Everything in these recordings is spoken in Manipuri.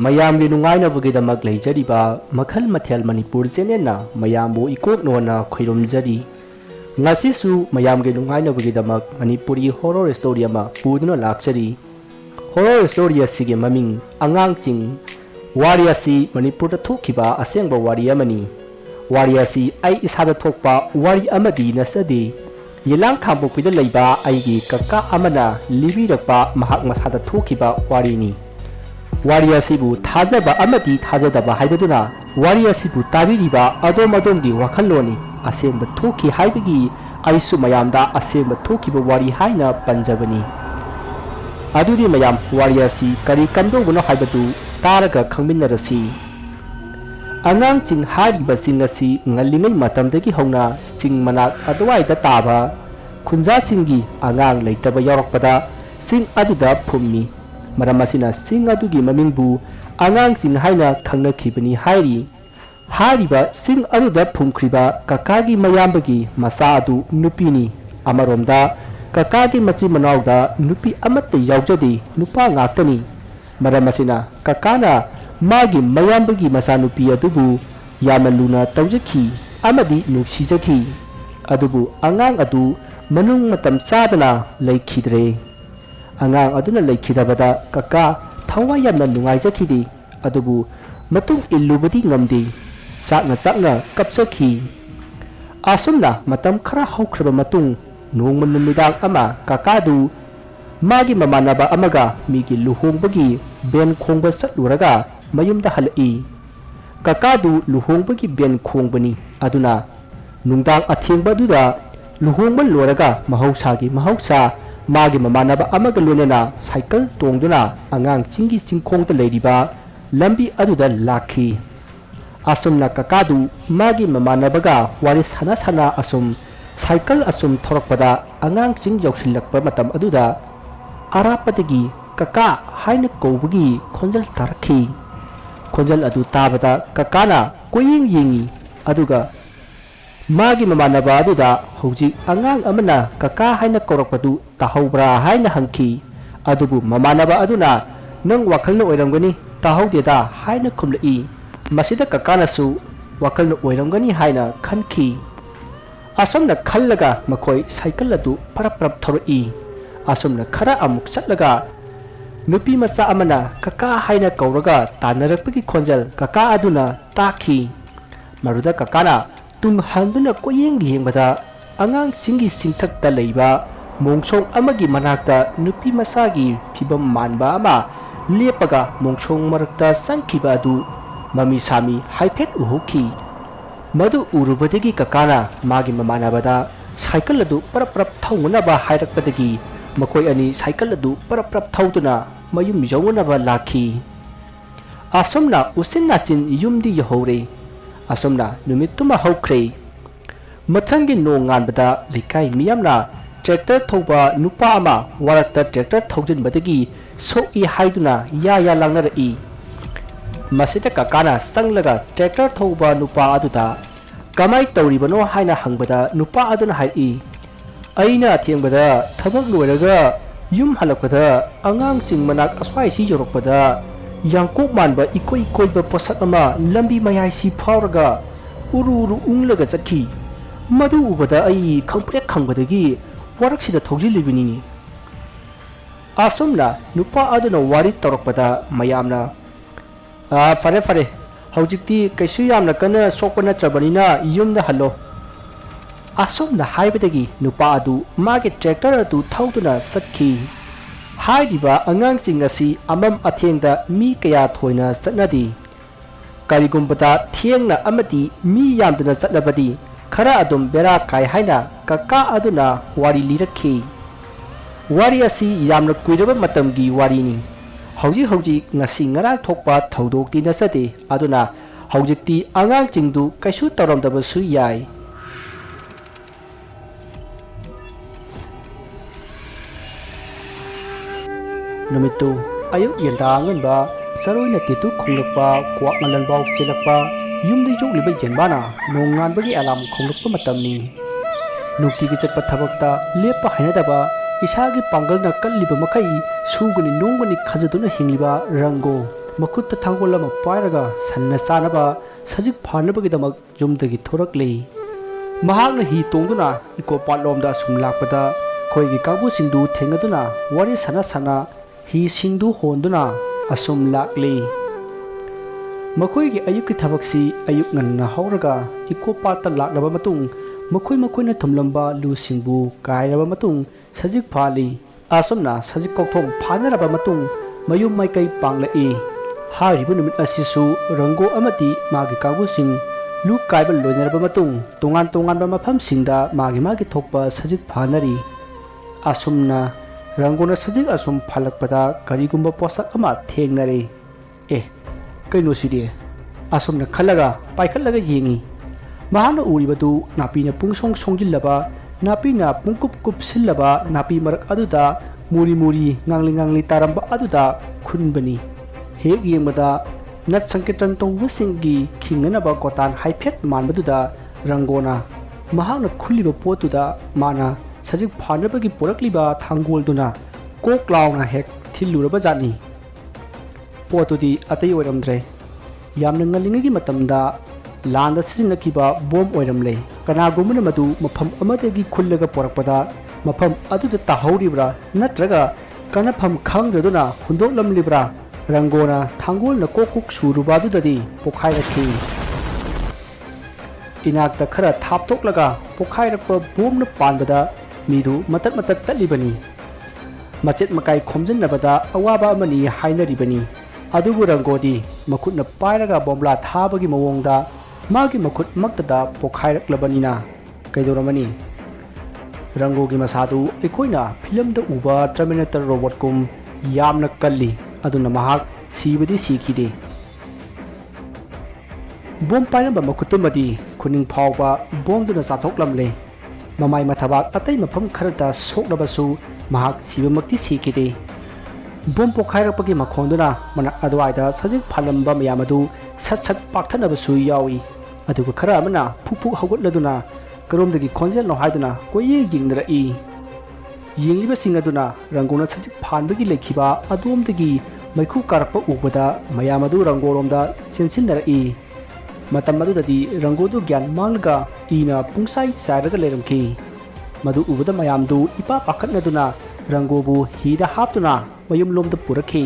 mayam gi nungai na bugi da mak lei jari ba makhal mathel Manipur channel na mayam bo ikok no na khoirom jari ngasi su mayam gi nungai na bugi da mak Manipuri horror story ama puduna lakchari horror story asige maming Angang Ching wari asi Manipur da thokiba asengba wari amani wari asi ai isada thokpa wari amadi nasadi yelang khambok pida leiba aigi kaka amana libi rakpa mahak masada thokiba wari ni wari asibu thajaba amadi thajadaba haibaduna wari asibu tabiriba adom adomgi wakhaloni asengba thoki haibagi aisu mayamda asengba thokiba wari haina panjabani adudi mayam wari asi kari kandobuno haibadu taraga khangminarasi Angang Ching hariba sing asi ngalingai matamdagi hauna sing manak adwaida taba khunja singi angang leitaba yarakpada sing aduda phummi maram asina sing adugi mamingbu Angang Ching haina khangnakhibani hairi hariba sing aduda phumkhriba kakagi mayambagi masa adu nupini amaromda kakagi machi manawda nupi amatta yaujadi nupa ngaktani maram asina kakana magi mayambagi masanupi adubu yamna luna tawjaki amadi nuksijaki adubu angang adu manung matam chadana leikhidre angang aduna leikhidabada kaka thawa yamna nungaijakidi adubu matung illubadi ngamdi sakna kapsaki asumna matam khara haukraba matung nongman numidang ama kakadu magi mamanaba amaga migi luhongbagi ben khongba satluraga mayumda halai kakadu luhongbagi ben khongbani aduna nungdang athengba duda luhongba loraga mahausa magi mamanaba amaga lonena cycle tongduna Angang Chinggi chingkhongda leiriba lambi aduda lakhi asumna kakadu magi mamanabaga wari sana asum cycle asum thorakpada Angang Ching yausilakpa matam aduda arapatagi kaka haina kobagi khonjal tarakhi khonjal adu tabada kakana koying yingi aduga magi mamanaba aduda hojik angang amana kaka haina korakpadu tahobra haina hangki adubu mamanaba aduna nang wakhalna oiramgani tahodeda haina khumlai masida kakana su wakhalna oiramgani haina khanki asamna khallaga makoi cycle adu parap thoroi asumna khara amuk chatlaga nupi macha amana kaka haina kauraga tanarakpagi khonjal kaka aduna takhi maruda kakana tum handuna koyeng yengbada Angang Chinggi singthakta leiba mongsong amagi manakta nupi masagi phibam manba ama lepaga mongsong marakta sangkhiba adu mami sami haifet uhuki madu urubadagi kakana magi mamanabada cycle adu parap thaungnaba hairakpadagi makoi ani cycle adu parap thauduna mayum yawnaba lakhi asomna usinna chin yumdi yahore asomna numituma haukhre mathangi no nganbada likai miyamna tractor thoba nupa ama warakta tractor thoujin badagi soi haiduna ya langnarai masita kakana sanglaga tractor thoba nupa aduda kamai tawribano haina hangbada nupa aduna hai aina thiengbada thabak loiraga yum halakpada Angang Ching manak aswai si yorokpada yangkok manba ikoi ba posat ama lambi mayai si phawraga uru unglaga chakhi madu ubada ai khangprek khangbadagi waraksida thoujilibini asumna nupa aduna wari torokpada mayamna fare hojikti kaisu yamna kana sokpana chabanina yumda hallo asomna haibadagi nupa adu magi tractor adu thauduna satki haidiba Angang Ching asi amam athengda mi kaya thoina chatnadi karigumbata thengna amati mi yamdana chatlabadi khara adum bera kai haina kaka aduna wari lirakhi wari asi yamna kuiraba matamgi wari ni hauji ngasi ngarang thokpa thaudokti nasade aduna haujikti Angang Chingdu kaisu taramdaba su yai Numitu ayuk yendangan ba saroina titu khonglakpa kwak ngalanbaw chilakpa yumdi jogliba jenbana nongan bagi alam khonglakpa matamni nukti gi chakpa thabakta lepa hainadaba isagi pangalna kalliba makai suguni nongani khajaduna hingliba rango ꯃꯈꯨꯠꯇ ꯊꯥꯡꯒꯣꯜ ꯑꯃ ꯄꯥꯏꯔꯒ ꯁꯟꯅ ꯆꯥꯅꯕ ꯁꯖꯤꯛ ꯐꯥꯅꯕꯒꯤꯗꯃꯛ ꯌꯨꯝꯗꯒꯤ ꯊꯣꯔꯛꯂꯤ꯫ ꯃꯍꯥꯛꯅ ꯍꯤ ꯇꯣꯡꯗꯨꯅ ꯏꯀꯣꯄꯥꯠꯂꯣꯝꯗ ꯑꯁꯨꯝ ꯂꯥꯛꯄꯗ ꯑꯩꯈꯣꯏꯒꯤ ꯀꯥꯡꯕꯨꯁꯤꯡꯗꯨ ꯊꯦꯡꯅꯗꯨꯅ ꯋꯥꯔꯤ ꯁꯥꯟꯅ ꯍꯤꯁꯤꯡꯗꯨ ꯍꯣꯟꯗꯨꯅ ꯑꯁꯨꯝ ꯂꯥꯛꯂꯤ꯫ ꯃꯈꯣꯏꯒꯤ ꯑꯌꯨꯛꯀꯤ ꯊꯕꯛꯁꯤ ꯑꯌꯨꯛ ꯉꯟꯅ ꯍꯧꯔꯒ ꯏꯀꯣꯄꯥꯠꯇ ꯂꯥꯛꯂꯕ ꯃꯇꯨꯡ ꯃꯈꯣꯏꯅ ꯊꯨꯝꯂꯝꯕ ꯂꯨꯁꯤꯡꯕꯨ ꯀꯥꯏꯔꯕ ꯃꯇꯨꯡ ꯁꯖꯤꯛ ꯐꯥꯜꯂꯤ꯫ ꯑꯁꯨꯝꯅ ꯁꯖꯤꯛ ꯀꯧꯊꯣꯡ ꯐꯥꯅꯔꯕ ꯃꯇꯨꯡ ꯃꯌꯨꯝ ꯃꯥꯏꯀꯩ ꯄꯥꯡꯂꯛꯏ꯫ ꯍꯥꯏꯔꯤꯕ ꯅꯨꯃꯤꯠ ꯑꯁꯤꯁꯨ ꯔꯪꯒꯣ ꯑꯃꯗꯤ ꯃꯥꯒꯤ ꯀꯥꯡꯕꯨꯁꯤꯡ ꯂꯨ ꯀꯥꯏꯕ ꯂꯣꯏꯅꯔꯕ ꯃꯇꯨꯡ ꯇꯣꯉꯥꯟ ꯇꯣꯉꯥꯟꯕ ꯃꯐꯝꯁꯤꯡꯗ ꯃꯥꯒꯤ ꯊꯣꯛꯄ ꯁꯖꯤꯛ ꯐꯥꯅꯔꯤ꯫ ꯑꯁꯨꯝꯅ ꯔꯪꯒꯣꯅ ꯁꯖꯤꯛ ꯑꯁꯨꯝ ꯐꯥꯜꯂꯛꯄꯗ ꯀꯔꯤꯒꯨꯝꯕ ꯄꯣꯠꯁꯛ ꯑꯃ ꯊꯦꯡꯅꯔꯦ꯫ ꯀꯩꯅꯣꯁꯤꯗꯤ? ꯑꯁꯨꯝꯅ ꯈꯜꯂꯒ ꯄꯥꯏꯈꯠꯂꯒ ꯌꯦꯡꯉꯤ꯫ ꯃꯍꯥꯛꯅ ꯎꯔꯤꯕꯗꯨ ꯅꯥꯄꯤꯅ ꯄꯨꯡꯁꯣꯡ ꯁꯣꯡꯖꯤꯜꯂꯕ, ꯅꯥꯄꯤꯅ ꯄꯨꯡꯀꯨꯞ ꯀꯨꯞꯁꯤꯜꯂꯕ ꯅꯥꯄꯤ ꯃꯔꯛ ꯑꯗꯨꯗ ꯃꯨꯔꯤ ꯉꯥꯡꯂꯤ ꯇꯥꯔꯝꯕ ꯑꯗꯨꯗ ꯈꯨꯟꯕꯅꯤ꯫ ꯍꯦꯛ ꯌꯦꯡꯕꯗ ꯅꯠ ꯁꯪꯀꯤꯔꯇꯟ ꯇꯧꯕꯁꯤꯡꯒꯤ ꯈꯤꯡꯅꯅꯕ ꯀꯣꯇꯥꯟ ꯍꯥꯏꯐꯦꯠ ꯃꯥꯟꯕꯗꯨꯗ ꯔꯪꯒꯣꯅ ꯃꯍꯥꯛꯅ ꯈꯨꯜꯂꯤꯕ ꯄꯣꯠꯇꯨꯗ ꯃꯥꯅ ꯁꯖꯤꯛ ꯐꯥꯅꯕꯒꯤ ꯄꯨꯔꯛꯂꯤꯕ ꯊꯥꯡꯒꯣꯜꯗꯨꯅ ꯀꯣꯛ ꯂꯥꯎꯅ ꯍꯦꯛ ꯊꯤꯜꯂꯨꯔꯕꯖꯥꯠꯅꯤ꯫ ꯄꯣꯠꯇꯨꯗꯤ ꯑꯇꯩ ꯑꯣꯏꯔꯝꯗ꯭ꯔꯦ, ꯌꯥꯝꯅ ꯉꯜꯂꯤꯉꯩꯒꯤ ꯃꯇꯝꯗ ꯂꯥꯟꯗ ꯁꯤꯖꯤꯟꯅꯈꯤꯕ ꯕꯣꯝ ꯑꯣꯏꯔꯝꯂꯦ꯫ ꯀꯅꯥꯒꯨꯝꯕꯅ ꯃꯗꯨ ꯃꯐꯝ ꯑꯃꯗꯒꯤ ꯈꯨꯜꯂꯒ ꯄꯣꯔꯛꯄꯗ ꯃꯐꯝ ꯑꯗꯨꯗ ꯇꯥꯍꯧꯔꯤꯕ꯭ꯔꯥ ꯅꯠꯇ꯭ꯔꯒ ꯀꯥꯟꯅꯐꯝ ꯈꯪꯗꯗꯨꯅ ꯍꯨꯟꯗꯣꯛꯂꯝꯂꯤꯕ꯭ꯔꯥ? ꯔꯪꯒꯣꯅ ꯊꯥꯡꯒꯣꯜꯅ ꯀꯣꯛ ꯁꯨꯔꯨꯕ ꯑꯗꯨꯗꯗꯤ ꯄꯣꯈꯥꯏꯔꯛꯈꯤ꯫ ꯏꯅꯥꯛꯇ ꯈꯔ ꯊꯥꯞꯇꯣꯛꯂꯒ ꯄꯣꯈꯥꯏꯔꯛꯄ ꯕꯣꯝꯅ ꯄꯥꯟꯕꯗ ꯃꯤꯗꯨ ꯃꯇꯠ ꯇꯠꯂꯤꯕꯅꯤ꯫ ꯃꯆꯦꯠ ꯃꯀꯥꯏ ꯈꯣꯝꯖꯤꯟꯅꯕꯗ ꯑꯋꯥꯕ ꯑꯃꯅꯤ ꯍꯥꯏꯅꯔꯤꯕꯅꯤ꯫ ꯑꯗꯨꯕꯨ ꯔꯪꯒꯣꯗꯤ ꯃꯈꯨꯠꯅ ꯄꯥꯏꯔꯒ ꯕꯣꯝꯕ꯭ꯂꯥ ꯊꯥꯕꯒꯤ ꯃꯑꯣꯡꯗ ꯃꯥꯒꯤ ꯃꯈꯨꯠ ꯃꯛꯇꯗ ꯄꯣꯈꯥꯏꯔꯛꯂꯕꯅꯤꯅ ꯀꯩꯗꯧꯔꯝꯃꯅꯤ? ꯔꯪꯒꯣꯒꯤ ꯃꯁꯥꯗꯨ ꯑꯩꯈꯣꯏꯅ ꯐꯤꯂꯝꯗ ꯎꯕ ꯇꯔꯃꯤꯅꯦꯇꯔ ꯔꯣꯕꯣꯠꯀꯨꯝ ꯌꯥꯝꯅ ꯀꯜꯂꯤ, ꯑꯗꯨꯅ ꯃꯍꯥꯛ ꯁꯤꯕꯗꯤ ꯁꯤꯈꯤꯗꯦ꯫ ꯕꯣꯝ ꯄꯥꯏꯔꯝꯕ ꯃꯈꯨꯠꯇꯨꯃꯗꯤ ꯈꯨꯅꯤꯡ ꯐꯥꯎꯕ ꯕꯣꯝꯗꯨꯅ ꯆꯥꯊꯣꯛꯂꯝꯂꯦ꯫ ꯃꯃꯥꯏ ꯃꯊꯕꯥꯛ ꯑꯇꯩ ꯃꯐꯝ ꯈꯔꯗ ꯁꯣꯛꯂꯕꯁꯨ ꯃꯍꯥꯛ ꯁꯤꯕꯃꯛꯇꯤ ꯁꯤꯈꯤꯗꯦ꯫ ꯕꯣꯝ ꯄꯣꯈꯥꯏꯔꯛꯄꯒꯤ ꯃꯈꯣꯟꯗꯨꯅ ꯃꯅꯥꯛ ꯑꯗꯨꯋꯥꯏꯗ ꯁꯖꯤꯛ ꯐꯥꯜꯂꯝꯕ ꯃꯌꯥꯝ ꯑꯗꯨ ꯁꯠ ꯄꯥꯛꯊꯅꯕꯁꯨ ꯌꯥꯎꯏ꯫ ꯑꯗꯨꯒ ꯈꯔ ꯑꯃꯅ ꯐꯨꯛ ꯍꯧꯒꯠꯂꯗꯨꯅ ꯀꯔꯣꯝꯗꯒꯤ ꯈꯣꯟꯖꯦꯜꯅꯣ ꯍꯥꯏꯗꯨꯅ ꯀꯣꯏꯌꯦꯡ ꯌꯦꯡꯅꯔꯛꯏ꯫ ꯌꯦꯡꯂꯤꯕꯁꯤꯡ ꯑꯗꯨꯅ ꯔꯪꯒꯣꯅ ꯁꯖꯤꯛ ꯐꯥꯟꯕꯒꯤ ꯂꯩꯈꯤꯕ ꯑꯗꯣꯝꯗꯒꯤ ꯃꯩꯈꯨ ꯀꯥꯔꯛꯄ ꯎꯕꯗ ꯃꯌꯥꯝ ꯑꯗꯨ ꯔꯪꯒꯣꯔꯣꯝꯗ ꯆꯦꯟꯁꯤꯟꯅꯔꯛꯏ꯫ ꯃꯇꯝ ꯑꯗꯨꯗꯗꯤ ꯔꯪꯒꯣꯗꯨ ꯒ꯭ꯌꯥꯟ ꯃꯥꯡꯂꯒ ꯏꯅ ꯄꯨꯡꯆꯥꯏ ꯆꯥꯏꯔꯒ ꯂꯩꯔꯝꯈꯤ꯫ ꯃꯗꯨ ꯎꯕꯗ ꯃꯌꯥꯝꯗꯨ ꯏꯄꯥ ꯄꯥꯈꯠꯅꯗꯨꯅ ꯔꯪꯒꯣꯕꯨ ꯍꯤꯗ ꯍꯥꯞꯇꯨꯅ ꯃꯌꯨꯝꯂꯣꯝꯗ ꯄꯨꯔꯛꯈꯤ꯫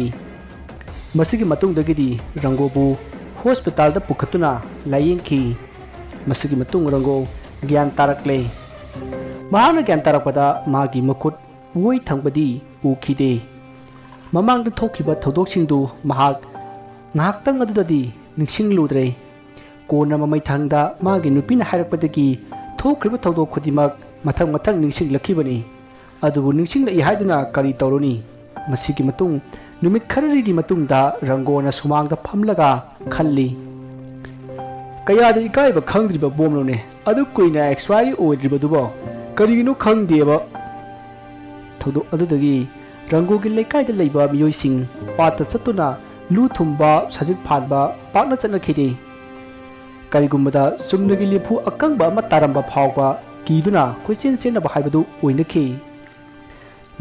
ꯃꯁꯤꯒꯤ ꯃꯇꯨꯡꯗꯒꯤꯗꯤ ꯔꯪꯒꯣꯕꯨ ꯍꯣꯁꯄꯤꯇꯥꯜꯗ ꯄꯨꯈꯠꯇꯨꯅ ꯂꯥꯌꯦꯡꯈꯤ꯫ ꯃꯁꯤꯒꯤ ꯃꯇꯨꯡ ꯔꯪꯒꯣ ꯒ꯭ꯌꯥꯟ ꯇꯥꯔꯛꯂꯦ꯫ ꯃꯍꯥꯛꯅ ꯒ꯭ꯌꯥꯟ ꯇꯥꯔꯛꯄꯗ ꯃꯥꯒꯤ ꯃꯈꯨꯠ ꯑꯣꯏ ꯊꯪꯕꯗꯤ ꯎꯈꯤꯗꯦ꯫ ꯃꯃꯥꯡꯗ ꯊꯣꯛꯈꯤꯕ ꯊꯧꯗꯣꯛꯁꯤꯡꯗꯨ ꯃꯍꯥꯛ ꯉꯥꯏꯍꯥꯛꯇꯪ ꯑꯗꯨꯗꯗꯤ ꯅꯤꯡꯁꯤꯡꯂꯨꯗ꯭ꯔꯦ꯫ ꯀꯣꯟꯅ ꯃꯃꯩꯊꯪꯗ ꯃꯥꯒꯤ ꯅꯨꯄꯤꯅ ꯍꯥꯏꯔꯛꯄꯗꯒꯤ ꯊꯣꯛꯈ꯭ꯔꯤꯕ ꯊꯧꯗꯣꯛ ꯈꯨꯗꯤꯡꯃꯛ ꯃꯊꯪ ꯅꯤꯡꯁꯤꯡꯂꯛꯈꯤꯕꯅꯤ꯫ ꯑꯗꯨꯕꯨ ꯅꯤꯡꯁꯤꯡꯂꯛꯏ ꯍꯥꯏꯗꯨꯅ ꯀꯔꯤ ꯇꯧꯔꯨꯅꯤ? ꯃꯁꯤꯒꯤꯃꯇꯨꯡ ꯅꯨꯃꯤꯠ ꯈꯔꯅꯤꯒꯤ ꯃꯇꯨꯡꯗ ꯔꯪꯒꯣꯅ ꯁꯨꯃꯥꯡꯗ ꯐꯝꯂꯒ ꯈꯜꯂꯤ꯫ ꯀꯌꯥꯗ ꯏꯀꯥꯏꯕ ꯈꯪꯗ꯭ꯔꯤꯕ ꯕꯣꯝꯅꯣꯅꯦ, ꯑꯗꯨ ꯀꯨꯏꯅ ꯑꯦꯛꯁꯄꯥꯏꯔꯤ ꯑꯣꯏꯗ꯭ꯔꯤꯕꯗꯨꯕꯣ ꯀꯔꯤꯒꯤꯅꯣ ꯈꯪꯗꯦꯕ꯫ ꯊꯧꯗꯣꯛ ꯑꯗꯨꯗꯒꯤ ꯔꯪꯒꯣꯒꯤ ꯂꯩꯀꯥꯏꯗ ꯂꯩꯕ ꯃꯤꯑꯣꯏꯁꯤꯡ ꯄꯥꯠꯇ ꯆꯠꯇꯨꯅ ꯂꯨ ꯊꯨꯝꯕ, ꯁꯖꯤꯛ ꯐꯥꯟꯕ ꯄꯥꯛꯅ ꯆꯠꯅꯈꯤꯗꯦ꯫ ꯀꯔꯤꯒꯨꯝꯕꯗ ꯆꯨꯝꯅꯒꯤ ꯂꯦꯝꯐꯨ ꯑꯀꯪꯕ ꯑꯃ ꯇꯥꯔꯝꯕ ꯐꯥꯎꯕ ꯀꯤꯗꯨꯅ ꯀꯣꯏꯆꯦꯟ ꯆꯦꯟꯅꯕ ꯍꯥꯏꯕꯗꯨ ꯑꯣꯏꯅꯈꯤ꯫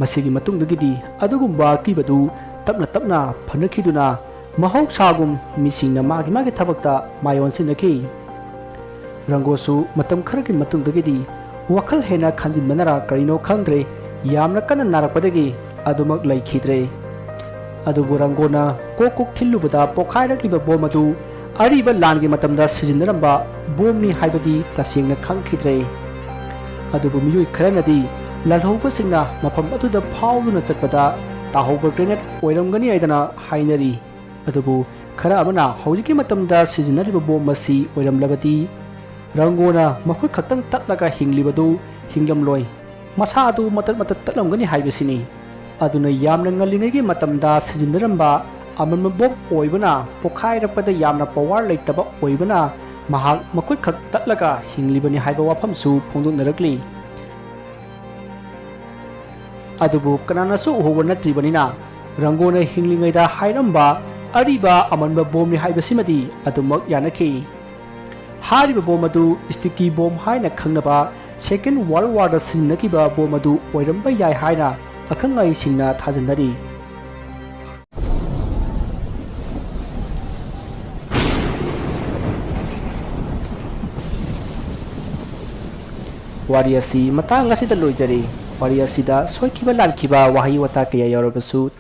ꯃꯁꯤꯒꯤ ꯃꯇꯨꯡꯗꯒꯤꯗꯤ ꯑꯗꯨꯒꯨꯝꯕ ꯑꯀꯤꯕꯗꯨ ꯇꯞꯅ ꯐꯅꯈꯤꯗꯨꯅ ꯃꯍꯧꯁꯥꯒꯨꯝ ꯃꯤꯁꯤꯡꯅ ꯃꯥꯒꯤ ꯊꯕꯛꯇ ꯃꯥꯏꯑꯣꯟꯁꯤꯟꯅꯈꯤ꯫ ꯔꯪꯒꯣꯁꯨ ꯃꯇꯝ ꯈꯔꯒꯤ ꯃꯇꯨꯡꯗꯒꯤꯗꯤ ꯋꯥꯈꯜ ꯍꯦꯟꯅ ꯈꯟꯖꯤꯟꯕꯅꯔ ꯀꯔꯤꯅꯣ ꯈꯪꯗ꯭ꯔꯦ, ꯌꯥꯝꯅ ꯀꯟꯅ ꯅꯥꯔꯛꯄꯗꯒꯤ ꯑꯗꯨꯃꯛ ꯂꯩꯈꯤꯗ꯭ꯔꯦ꯫ ꯑꯗꯨꯕꯨ ꯔꯪꯒꯣꯅ ꯀꯣꯛ ꯊꯤꯜꯂꯨꯕꯗ ꯄꯣꯈꯥꯏꯔꯛꯂꯤꯕ ꯕꯣꯝ ꯑꯗꯨ ꯑꯔꯤꯕ ꯂꯥꯟꯒꯤ ꯃꯇꯝꯗ ꯁꯤꯖꯤꯟꯅꯔꯝꯕ ꯕꯣꯝꯅꯤ ꯍꯥꯏꯕꯗꯤ ꯇꯁꯦꯡꯅ ꯈꯪꯈꯤꯗ꯭ꯔꯦ꯫ ꯑꯗꯨꯕꯨ ꯃꯤꯑꯣꯏ ꯈꯔꯅꯗꯤ ꯂꯥꯜꯍꯧꯕꯁꯤꯡꯅ ꯃꯐꯝ ꯑꯗꯨꯗ ꯐꯥꯎꯗꯨꯅ ꯆꯠꯄꯗ ꯇꯥꯍꯧꯕ ꯒ꯭ꯔꯦꯅꯦꯗ ꯑꯣꯏꯔꯝꯒꯅꯤ ꯍꯥꯏꯗꯅ ꯍꯥꯏꯅꯔꯤ꯫ ꯑꯗꯨꯕꯨ ꯈꯔ ꯑꯃꯅ ꯍꯧꯖꯤꯛꯀꯤ ꯃꯇꯝꯗ ꯁꯤꯖꯤꯟꯅꯔꯤꯕ ꯕꯣꯝ ꯑꯁꯤ ꯑꯣꯏꯔꯝꯂꯕꯗꯤ ꯔꯪꯒꯣꯅ ꯃꯈꯨꯠ ꯈꯛꯇꯪ ꯇꯠꯂꯒ ꯍꯤꯡꯂꯤꯕꯗꯨ ꯍꯤꯡꯂꯝꯂꯣꯏ, ꯃꯁꯥ ꯑꯗꯨ ꯃꯇꯠ ꯇꯠꯂꯝꯒꯅꯤ ꯍꯥꯏꯕꯁꯤꯅꯤ꯫ ꯑꯗꯨꯅ ꯌꯥꯝꯅ ꯉꯜꯂꯤꯉꯩꯒꯤ ꯃꯇꯝꯗ ꯁꯤꯖꯤꯟꯅꯔꯝꯕ ꯑꯃꯟꯕ ꯕꯣꯝ ꯑꯣꯏꯕꯅ, ꯄꯣꯈꯥꯏꯔꯛꯄꯗ ꯌꯥꯝꯅ ꯄꯋꯥꯔ ꯂꯩꯇꯕ ꯑꯣꯏꯕꯅ ꯃꯍꯥꯛ ꯃꯈꯨꯠ ꯈꯛ ꯇꯠꯂꯒ ꯍꯤꯡꯂꯤꯕꯅꯤ ꯍꯥꯏꯕ ꯋꯥꯐꯝꯁꯨ ꯐꯣꯡꯗꯣꯛꯅꯔꯛꯂꯤ꯫ ꯑꯗꯨꯕꯨ ꯀꯅꯥꯅꯁꯨ ꯎꯍꯧꯕ ꯅꯠꯇ꯭ꯔꯤꯕꯅꯤꯅ ꯔꯪꯒꯣꯅ ꯍꯤꯡꯂꯤꯉꯩꯗ ꯍꯥꯏꯔꯝꯕ ꯑꯔꯤꯕ ꯑꯃꯟꯕ ꯕꯣꯝꯅꯤ ꯍꯥꯏꯕꯁꯤꯃꯗꯤ ꯑꯗꯨꯃꯛ ꯌꯥꯅꯈꯤ꯫ ꯍꯥꯏꯔꯤꯕ ꯕꯣꯝ ꯑꯗꯨ ꯁ꯭ꯇꯤꯀꯤ ꯕꯣꯝ ꯍꯥꯏꯅ ꯈꯪꯅꯕ ꯁꯦꯀꯦꯟ ꯋꯥꯔꯜꯗ ꯋꯥꯔꯗ ꯁꯤꯖꯤꯟꯅꯈꯤꯕ ꯕꯣꯝ ꯑꯗꯨ ꯑꯣꯏꯔꯝꯕ ꯌꯥꯏ ꯍꯥꯏꯅ ꯑꯈꯪ ꯑꯍꯩꯁꯤꯡꯅ ꯊꯥꯖꯅꯔꯤ꯫ wari asi matang asida loijari wari asida soikiba lankiba wahi wata kaya yarabasu